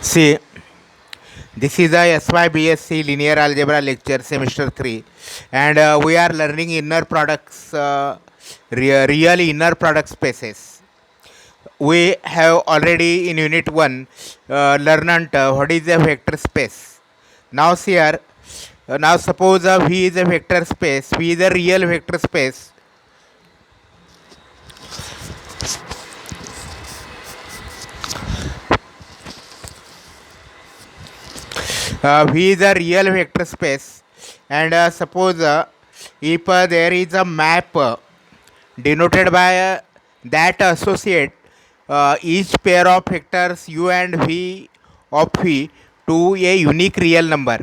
See, this is a SYBSc Linear Algebra lecture, semester 3, and we are learning inner products, real inner product spaces. We have already in unit 1 learned what is a vector space. Now, see here, now suppose V is a vector space, V is a real vector space. V is a real vector space, and suppose if there is a map denoted by that associate each pair of vectors u and v of v to a unique real number,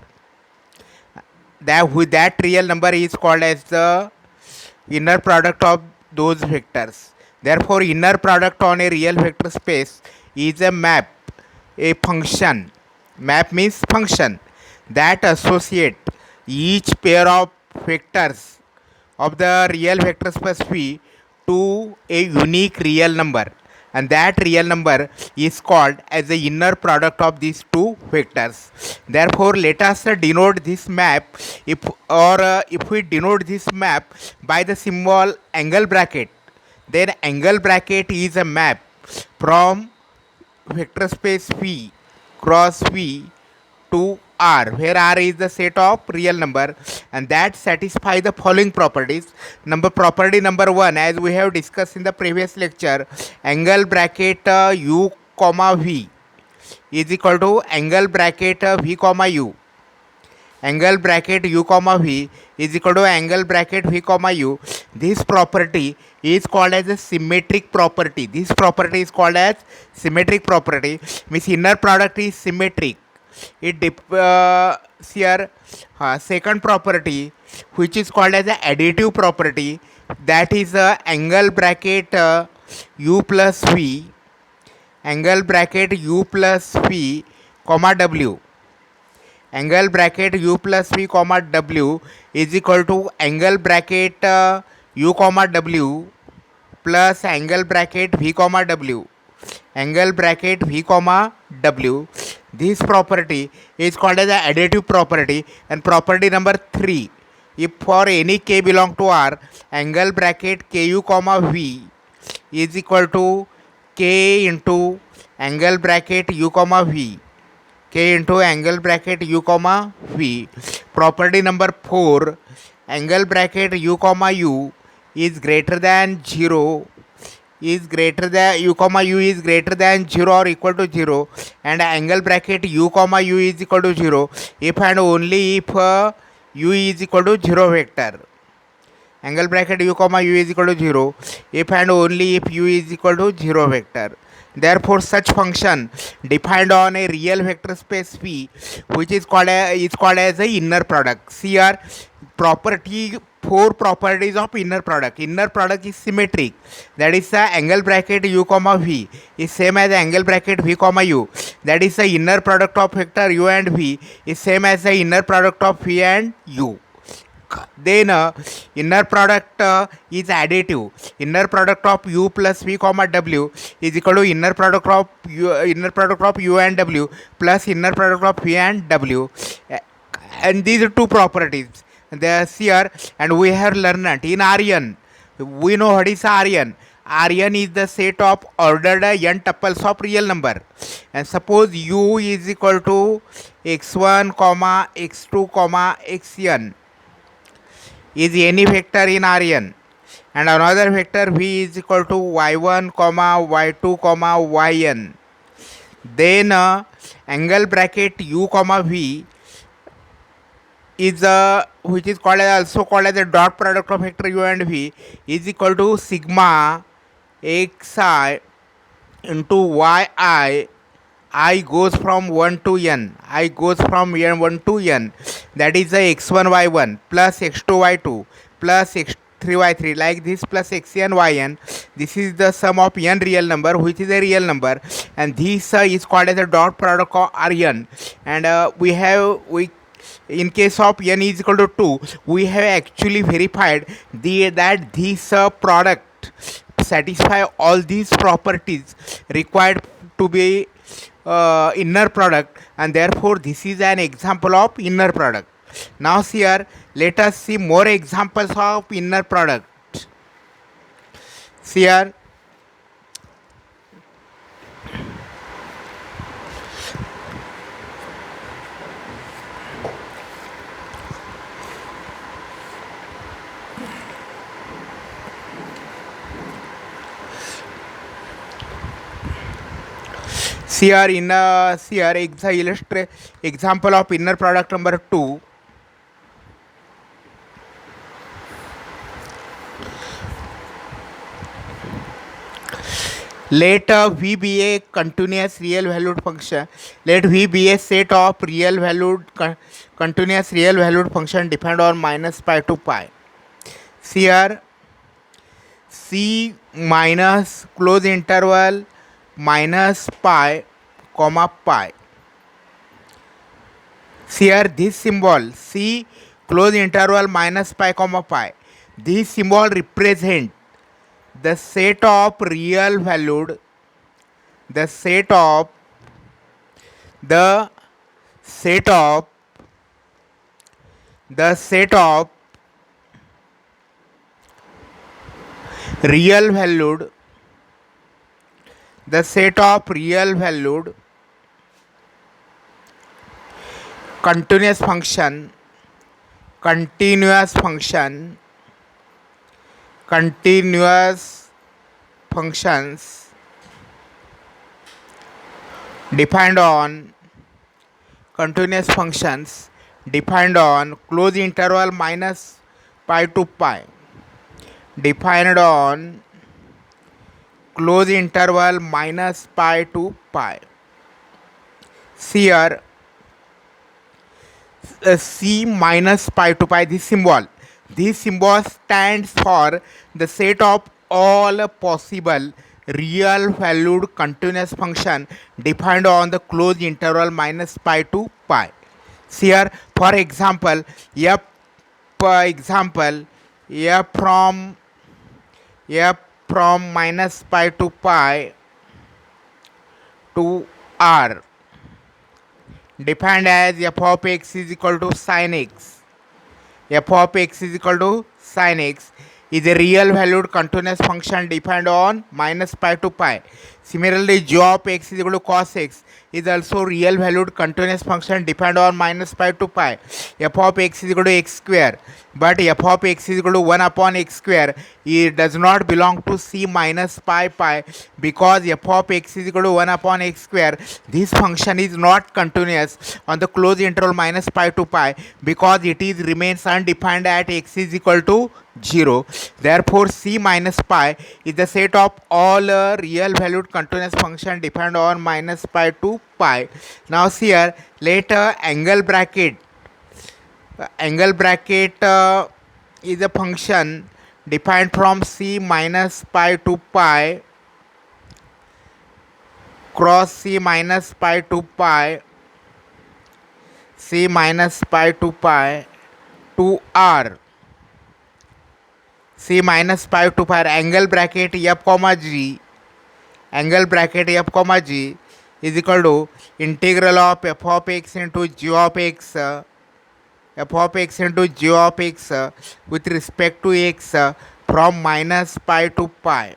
that real number is called as the inner product of those vectors. Therefore, inner product on a real vector space is a map, a function. Map means function that associate each pair of vectors of the real vector space V to a unique real number, and that real number is called as the inner product of these two vectors. Therefore, let us denote this map if we denote this map by the symbol angle bracket, then angle bracket is a map from vector space V cross V to R, where R is the set of real number, and that satisfy the following properties. Property number 1, as we have discussed in the previous lecture, angle bracket u comma v is equal to angle bracket v comma u. Angle bracket u comma v is equal to angle bracket v comma u. This property is called as a symmetric property. This property is called as symmetric property. Means inner product is symmetric. Here second property, which is called as the additive property, that is angle bracket u plus v, angle bracket u plus v comma w. Angle bracket u plus v comma w is equal to angle bracket u comma w plus angle bracket v comma w. Angle bracket v comma w. This property is called as the additive property. And property number 3, if for any k belong to R, angle bracket ku comma v is equal to k into angle bracket u comma v, k into angle bracket u comma v. Property number 4, angle bracket u comma u is greater than 0, is greater than u comma u is greater than 0 or equal to 0, and angle bracket u comma u is equal to 0 if and only if u is equal to 0 vector. Angle bracket u comma u is equal to 0 if and only if u is equal to 0 vector. Therefore, such function defined on a real vector space V, which is called as the inner product. See here, four properties of inner product. Inner product is symmetric. That is the angle bracket u comma v is same as the angle bracket v comma u. That is the inner product of vector u and v is same as the inner product of v and u. Then inner product is additive. Inner product of u plus v comma w is equal to inner product of u and w plus inner product of v and w. And these are two properties they are here, and we have learned in Rn. We know what is Rn. Rn is the set of ordered n tuples of real number, and suppose u is equal to x1 comma x2 comma xn is any vector in Rn, and another vector v is equal to y1 comma y2 comma yn. Then angle bracket u comma v is which is also called as the dot product of vector u and v is equal to sigma xi into yi. I goes from 1 to n. I goes from 1 to n. That is the x1 y1 plus x2 y2 plus x3 y3 like this plus xn yn. This is the sum of n real number, which is a real number, and this is called as the dot product of Rn. And we in case of n is equal to 2, we have actually verified that this product satisfy all these properties required to be inner product, and therefore this is an example of inner product. Now here let us see more examples of inner product. Here illustrate example of inner product number 2. Let V be a continuous real valued function. Let V be a set of real valued continuous real valued function defined on minus pi to pi. Here C minus close interval minus pi comma pi. Here this symbol C close interval minus pi comma pi. This symbol represent the set of real valued the set of real valued continuous functions defined on close interval minus pi to pi, defined on close interval minus pi to pi. Here C minus pi to pi, this symbol stands for the set of all possible real valued continuous function defined on the closed interval minus pi to pi. Here for example f from minus pi to pi to r defined as f of x is equal to sin x. F of x is equal to sin x is a real valued continuous function defined on minus pi to pi. Similarly, g of x is equal to cos x is also real valued continuous function defined on minus pi to pi. F of x is equal to x square, but f of x is equal to 1 upon x square. It does not belong to c minus pi because f of x is equal to 1 upon x square. This function is not continuous on the closed interval minus pi to pi because it is remains undefined at x is equal to 0. Therefore, c minus pi is the set of all real valued continuous function defined on minus pi to pi. Now here let angle bracket is a function defined from c minus pi to pi cross c minus pi to pi to r. C minus pi to pi angle bracket f comma g is equal to integral of f of x into g of x with respect to x from minus pi to pi.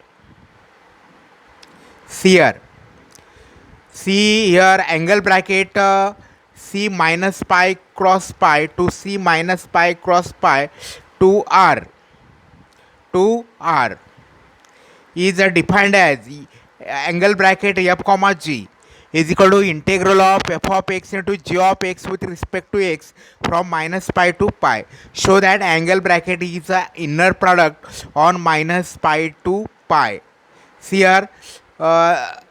Here angle bracket c minus pi cross pi to c minus pi cross pi to r is defined as angle bracket f comma g is equal to integral of f of x into g of x with respect to x from minus pi to pi. Show that angle bracket is a inner product on minus pi to pi. Here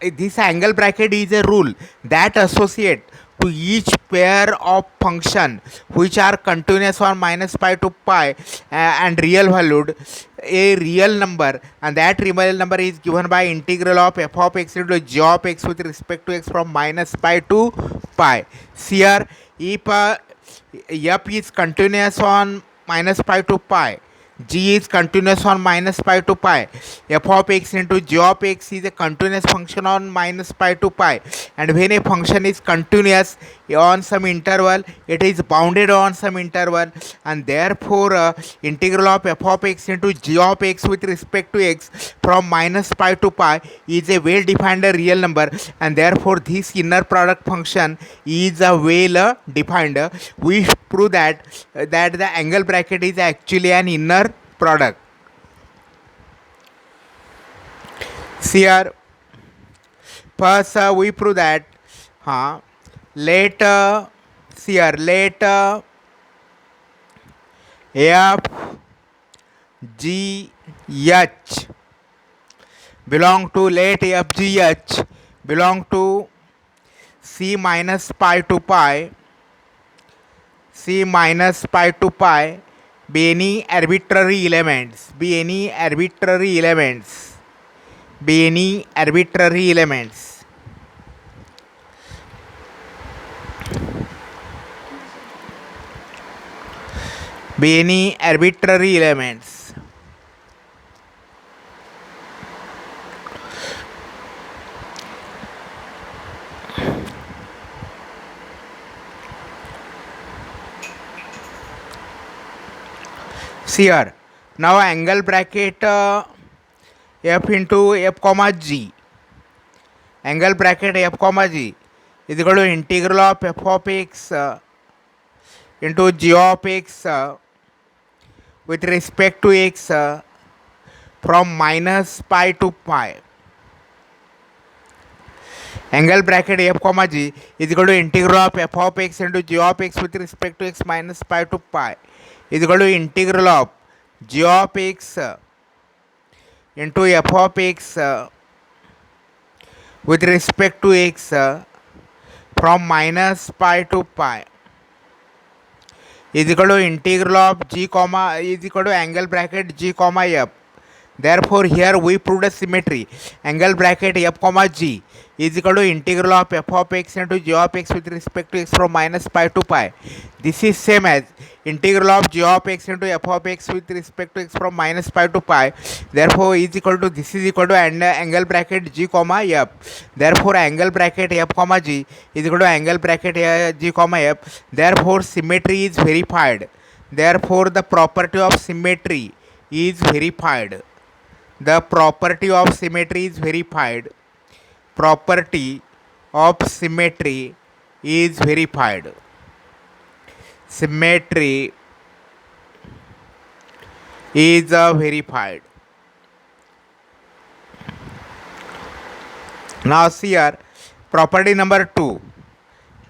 this angle bracket is a rule that associate to each pair of function which are continuous on minus pi to pi and real valued a real number, and that real number is given by integral of f of x into g of x with respect to x from minus pi to pi. Here if f is continuous on minus pi to pi, g is continuous on minus pi to pi. F of x into g of x is a continuous function on minus pi to pi, and when a function is continuous on some interval, it is bounded on some interval, and therefore integral of f of x into g of x with respect to x from minus pi to pi is a well defined real number, and therefore this inner product function is a well defined. We prove that the angle bracket is actually an inner product. See here, first we prove that let see here, let f g h belong to, let f g h belong to c minus pi to pi, c minus pi to pi, be any arbitrary elements, be any arbitrary elements, be any arbitrary elements. Be any arbitrary elements. See here, now angle bracket f into f comma g, angle bracket f comma g is equal to integral of f of x into g of x with respect to x from minus pi to pi. Angle bracket f comma g is equal to integral of f of x into g of x with respect to x minus pi to pi is equal to integral of g of x into f of x with respect to x from minus pi to pi is equal to integral of g comma is equal to angle bracket g comma f. Therefore here we proved a symmetry. Angle bracket f comma g is equal to integral of f of x into g of x with respect to x from minus pi to pi. This is same as integral of g of x into f of x with respect to x from minus pi to pi. Therefore is equal to, this is equal to angle bracket g comma f. Therefore angle bracket f comma g is equal to angle bracket g comma f. Therefore symmetry is verified. Therefore the property of symmetry is verified. The property of symmetry is verified. Property of symmetry is verified. Symmetry is verified. Now see here, property number 2,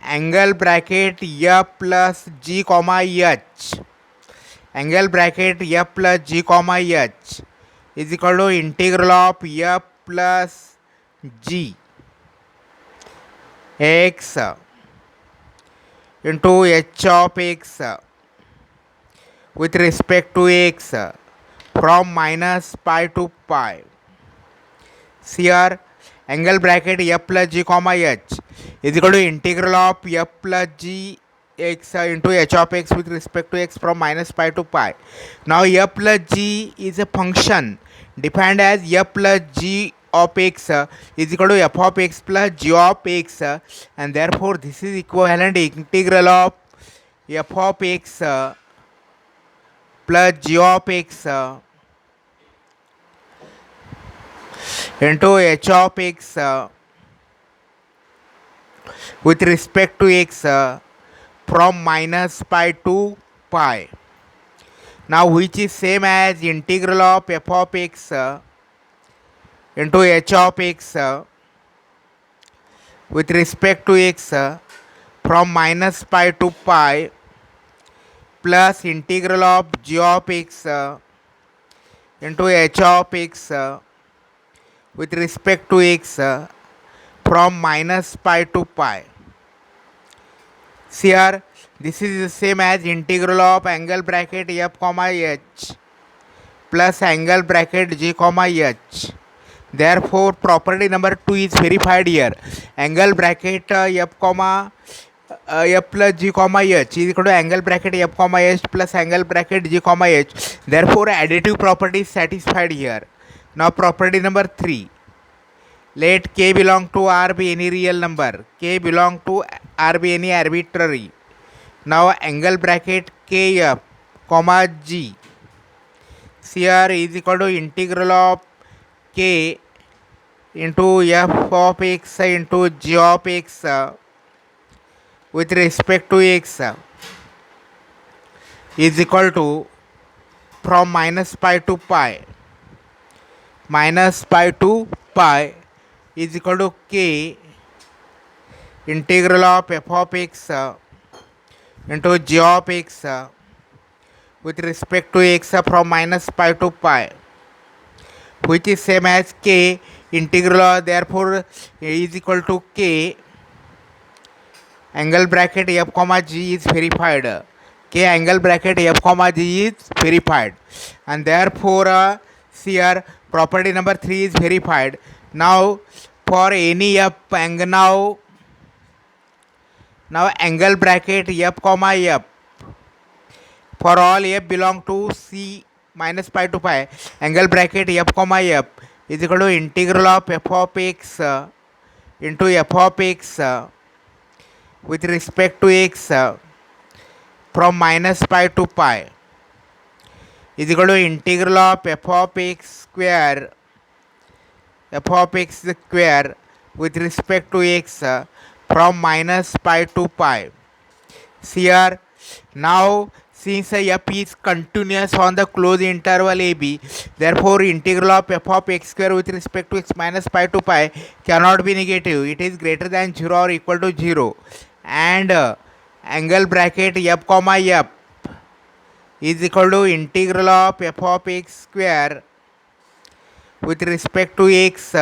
angle bracket f plus g comma h, angle bracket f plus g comma h is equal to integral of f plus g x into h of x with respect to x from minus pi to pi. See here, angle bracket f plus g comma h is equal to integral of f plus g x into h of x with respect to x from minus pi to pi. Now f plus g is a function defined as f plus g of x is equal to f of x plus g of x, and therefore this is equivalent integral of f of x plus g of x into h of x with respect to x from minus pi to pi. Now which is same as integral of f of x into h of x with respect to x from minus pi to pi plus integral of g of x into h of x with respect to x from minus pi to pi. See here, this is the same as integral of angle bracket f comma h plus angle bracket g comma h. Therefore property number 2 is verified here. Angle bracket f comma f plus g comma h is equal to angle bracket f comma h plus angle bracket g comma h. Therefore, additive property is satisfied here. Now, property number 3. Let k belong to R be any real number. K belong to R be any arbitrary. Now, angle bracket kf comma g here is equal to integral of k into f of x into g of x with respect to x is equal to from minus pi to pi. Minus pi to pi is equal to k integral of f of x into g of x with respect to x from minus pi to pi, which is same as k integral of, therefore is equal to k angle bracket f comma g is verified. K angle bracket f comma g is verified, and therefore here property number 3 is verified. Now for any f angle, now angle bracket f comma f for all f belong to c minus pi to pi, angle bracket f comma f is equal to integral of f of x into f of x with respect to x from minus pi to pi is equal to integral of f of x square with respect to x from minus pi to pi. Here now since f is continuous on the closed interval ab, therefore integral of f of x square with respect to x minus pi to pi cannot be negative. It is greater than 0 or equal to 0, and angle bracket f comma f is equal to integral of f of x square with respect to x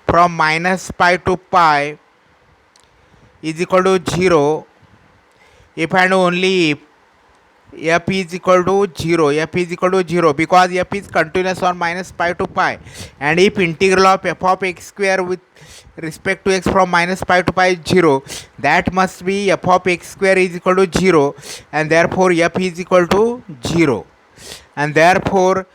from minus pi to pi is equal to 0 if and only if f is equal to 0, because f is continuous on minus pi to pi, and if integral of f of x square with respect to x from minus pi to pi is 0, that must be f of x square is equal to 0, and therefore f is equal to 0, and therefore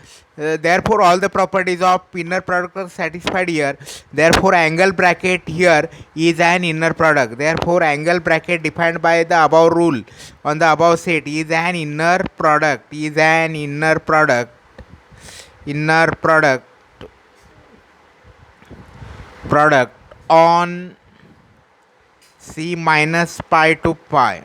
all the properties of inner product are satisfied here. Therefore angle bracket here is an inner product. Therefore angle bracket defined by the above rule on the above set is an inner product product on c minus pi to pi.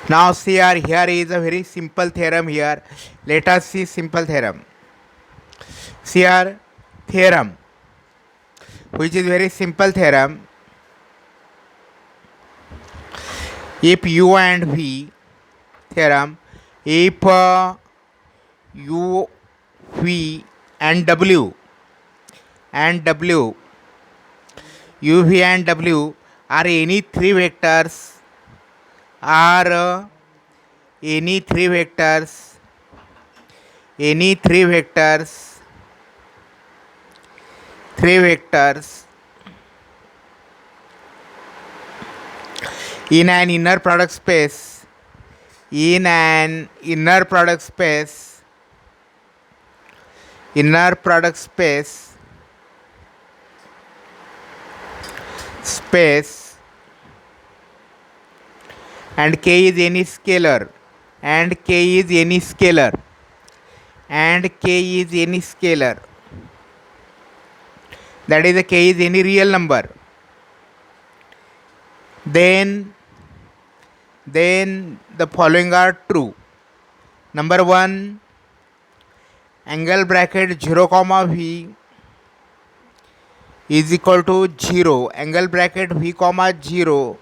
Now see here is a very simple theorem here. Let us see simple theorem. See here theorem, which is very simple theorem. If u and v theorem, if u, v and w u, v and w are any three vectors in an inner product space and k is any scalar that is, the k is any real number, then the following are true. Number 1, angle bracket 0 comma v is equal to 0. Angle bracket V comma 0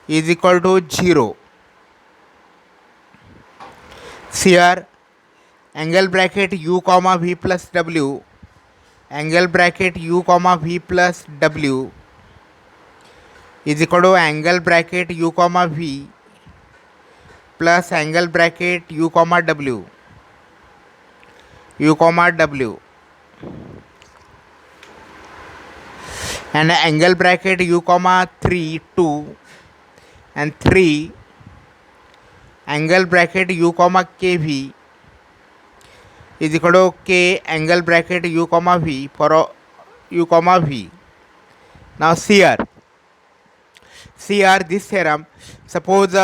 is equal to 0. Here angle bracket U comma V plus W, angle bracket U comma V plus W is equal to angle bracket U comma V plus angle bracket U comma W, U comma W, and angle bracket U comma 3 2 and 3 angle bracket U comma KV is equal to K angle bracket U comma V for U comma V. Now see here this theorem, suppose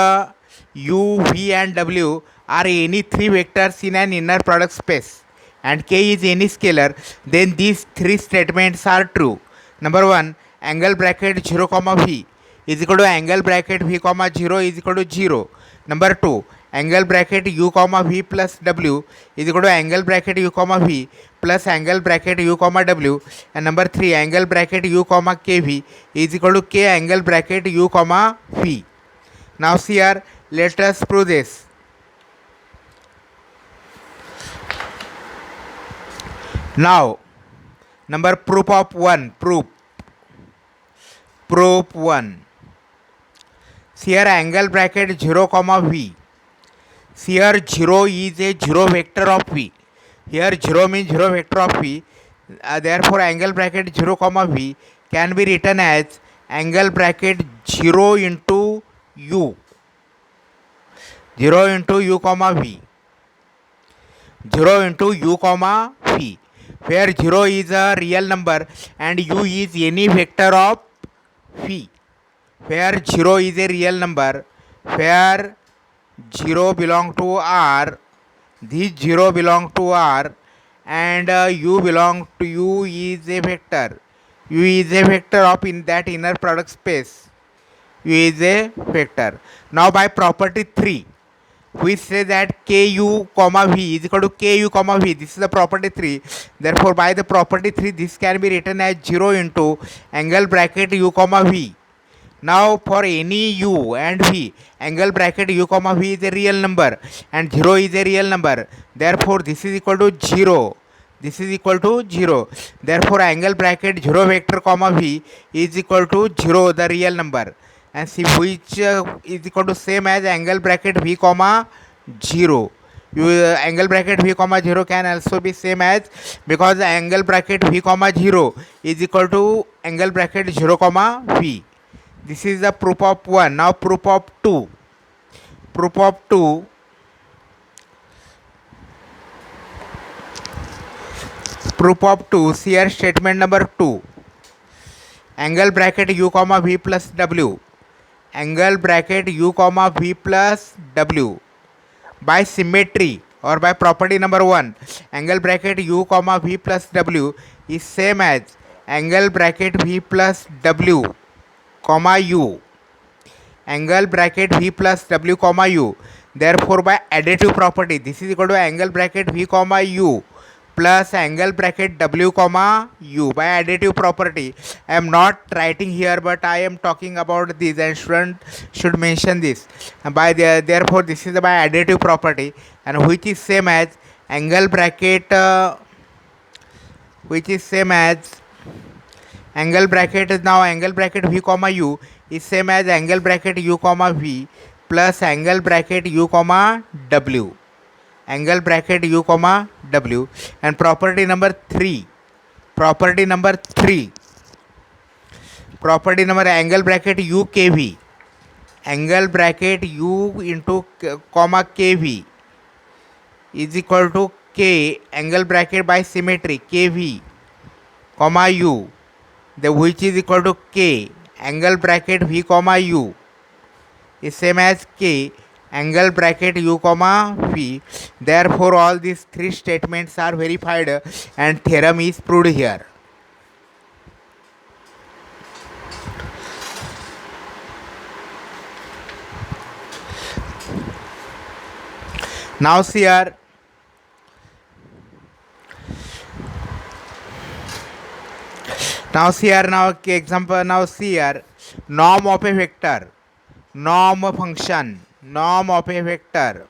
U, V and W are any three vectors in an inner product space and K is any scalar, then these three statements are true. Number 1, angle bracket 0 comma V is equal to angle bracket V comma 0 is equal to 0. Number 2, angle bracket U comma V plus W is equal to angle bracket U comma V plus angle bracket U comma W. And number 3, angle bracket U comma KV is equal to K angle bracket U comma V. Now see here, let us prove this. Now number proof of 1, proof 1. Here angle bracket 0 comma V. Here 0 is a 0 vector of V. Here 0 means 0 vector of V. Therefore angle bracket 0 comma V can be written as angle bracket 0 into U. 0 into U comma V. 0 into U comma V. Where 0 is a real number and U is any vector of V. Where 0 is a real number, where 0 belong to R, this 0 belong to R, and U belong to U is a vector. U is a vector of in that inner product space. U is a vector. Now by property 3, we say that Ku comma V is equal to Ku comma V. This is the property 3. Therefore by the property 3, this can be written as 0 into angle bracket U comma V. Now for any U and V, angle bracket U comma V is a real number and 0 is a real number. Therefore this is equal to 0. This is equal to 0. Therefore angle bracket 0 vector comma V is equal to 0, the real number. And see which is equal to same as angle bracket V comma 0. Angle bracket V comma 0 can also be same as, because angle bracket V comma 0 is equal to angle bracket 0 comma V. This is the proof of 1. Now proof of 2. Proof of 2. Proof of 2. Here statement number 2. Angle bracket U comma V plus W. Angle bracket U comma V plus W. By symmetry or by property number 1. Angle bracket U comma V plus W is same as angle bracket V plus W comma U, angle bracket V plus W comma U. Therefore by additive property, this is equal to angle bracket V comma U plus angle bracket W comma U. By additive property, I am not writing here, but I am talking about this, and student should mention this. And therefore this is by additive property, and which is same as angle bracket angle bracket is now angle bracket V comma U is same as angle bracket U comma V plus angle bracket U comma W. Angle bracket U comma W. And property number 3. Property number angle bracket U KV. Angle bracket U into comma KV is equal to K angle bracket by symmetry KV comma U, which is equal to K angle bracket V comma U is same as K angle bracket U comma V. Therefore all these three statements are verified and theorem is proved here. Now see here, Now see here, now example, now see here, norm of a vector, norm function, norm of a vector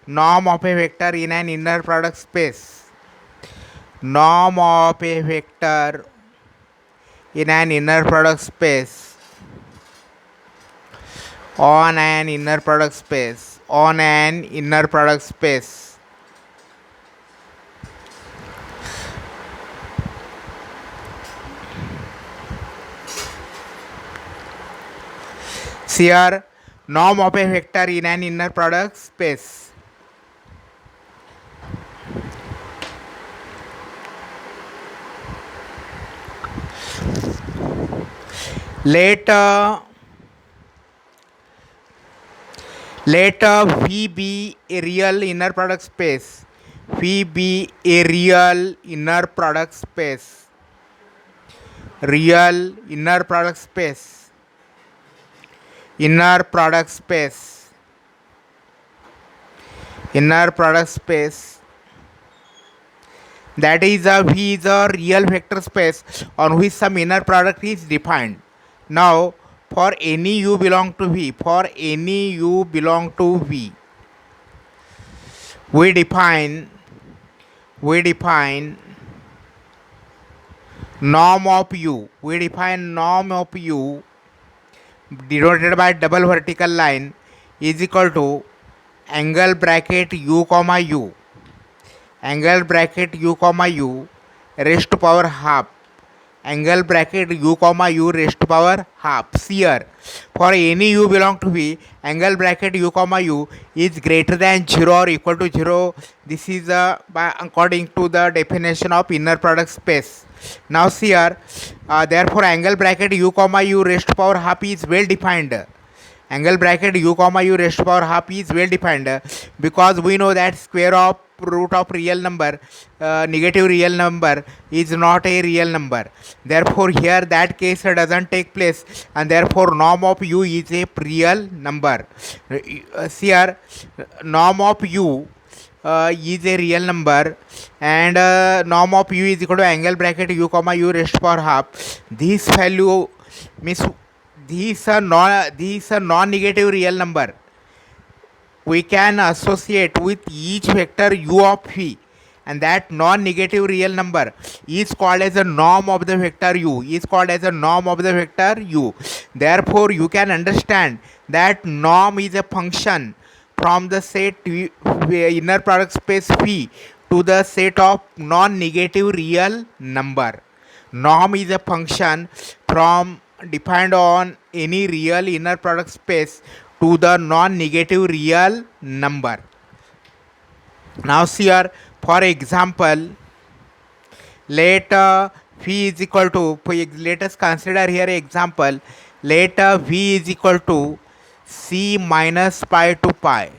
in an inner product space, norm of a vector in an inner product space, on an inner product space, on an inner product space. See here, norm of a vector in an inner product space. Let V be a real inner product space. V be a real inner product space. Real inner product space. Inner product space. Inner product space. That is a V is a real vector space on which some inner product is defined. Now, for any u belong to V, for any u belong to V, we define norm of u. We define norm of u denoted by double vertical line is equal to angle bracket u comma u, angle bracket u comma u raised to power half, angle bracket u comma u raised to power half. Here, for any u belong to V, angle bracket u comma u is greater than 0 or equal to 0. This is according to the definition of inner product space. Now see here, therefore angle bracket u comma u raised to power half is well defined. Angle bracket u comma u raised to power half is well defined because we know that square of root of real number, negative real number is not a real number. Therefore here that case doesn't take place, and therefore norm of u is a real number. See here, norm of u is a real number, and norm of u is equal to angle bracket u comma u raised to power half. This value means this a non-negative real number we can associate with each vector u of V, and that non-negative real number is called as a norm of the vector u, Therefore you can understand that norm is a function from the set inner product space V to the set of non-negative real number. Norm is a function from defined on any real inner product space to the non-negative real number. Now see here, for example, let V is equal to, let us consider here example, let V is equal to C minus pi to pi,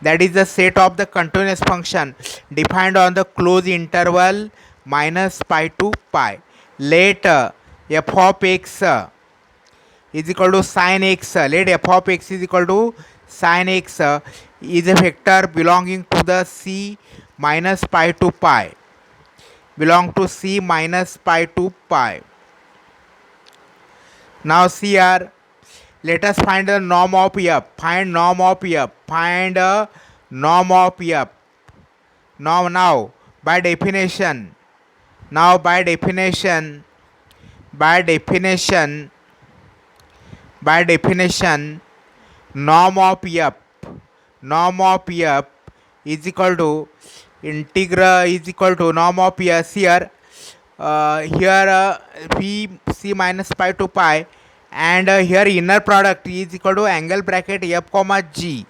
that is the set of the continuous function defined on the closed interval minus pi to pi. Let f of x is equal to sin x. Let f of x is equal to sin x is a vector belonging to the C minus pi to pi. Now see here, let us find the norm of f. Find norm of f. Now by definition, norm of f is equal to integral is equal to norm of f here v c minus pi to pi, and here inner product is equal to angle bracket f comma g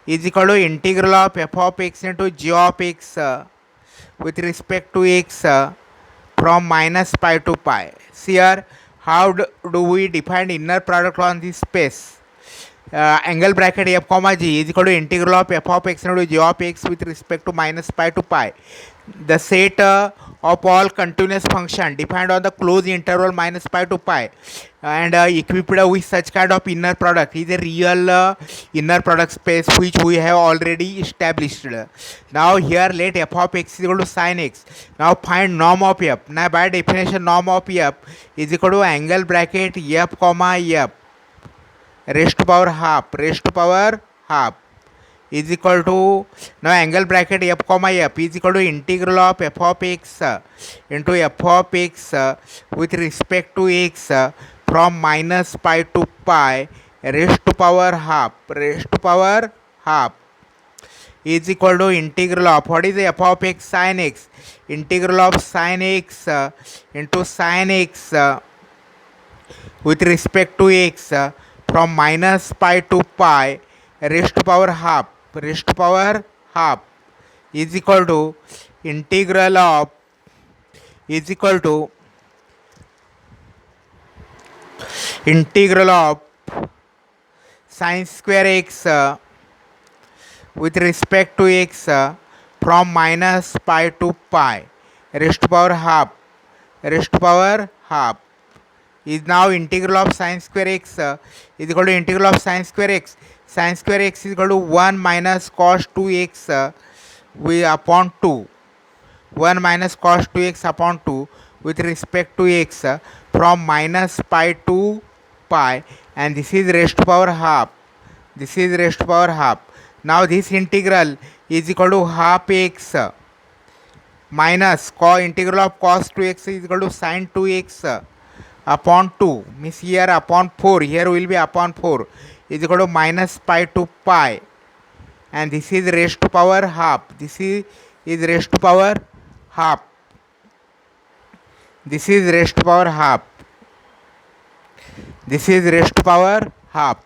is equal to integral of f of x into g of x with respect to x from minus pi to pi. See here, how do we define inner product on this space? Angle bracket f comma g is equal to integral of f of x into g of x with respect to minus pi to pi. The set of all continuous function defined on the closed interval minus pi to pi and equipped with such kind of inner product is a real inner product space which we have already established. Now here let f of x is equal to sin x. Now find norm of f. Now by definition norm of f is equal to angle bracket f comma f raised to power half is equal to, now angle bracket f comma f is equal to integral of f of x into f of x with respect to x from minus pi to pi raised to power half is equal to integral of, what is the f of x sin x, integral of sin x into sin x with respect to x from minus pi to pi raised to power half is equal to integral of sin square x with respect to x from minus pi to pi raised to power half is now integral of sin square x is equal to integral of sin square x. Sin square x is equal to 1 minus cos 2x upon 2. 1 minus cos 2x upon 2 with respect to x from minus pi to pi, and this is raised to power half. Now this integral is equal to half x minus integral of cos 2x is equal to sin 2x upon 2, means here upon 4, here will be upon 4 is equal to minus pi to pi, and this is raised to power half. This is raised to power half. This is raised to power half.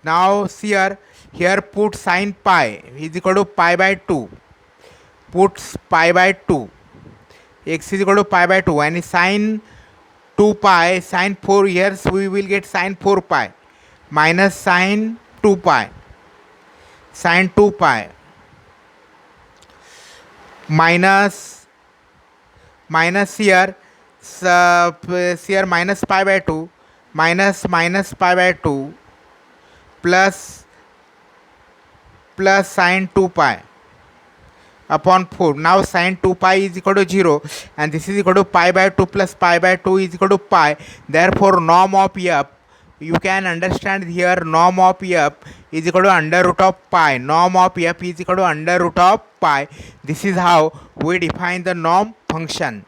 Now here put sin pi is equal to pi by 2. Puts pi by 2. X is equal to pi by 2, and sin 2 pi, sin 4, here so we will get sin 4 pi minus sin 2 pi minus here minus pi by 2 minus pi by 2 plus sin 2 pi upon 4. Now sin 2 pi is equal to 0, and this is equal to pi by 2 plus pi by 2 is equal to pi. Therefore norm of f, you can understand here, norm of f is equal to under root of pi. Norm of f is equal to under root of pi. This is how we define the norm function.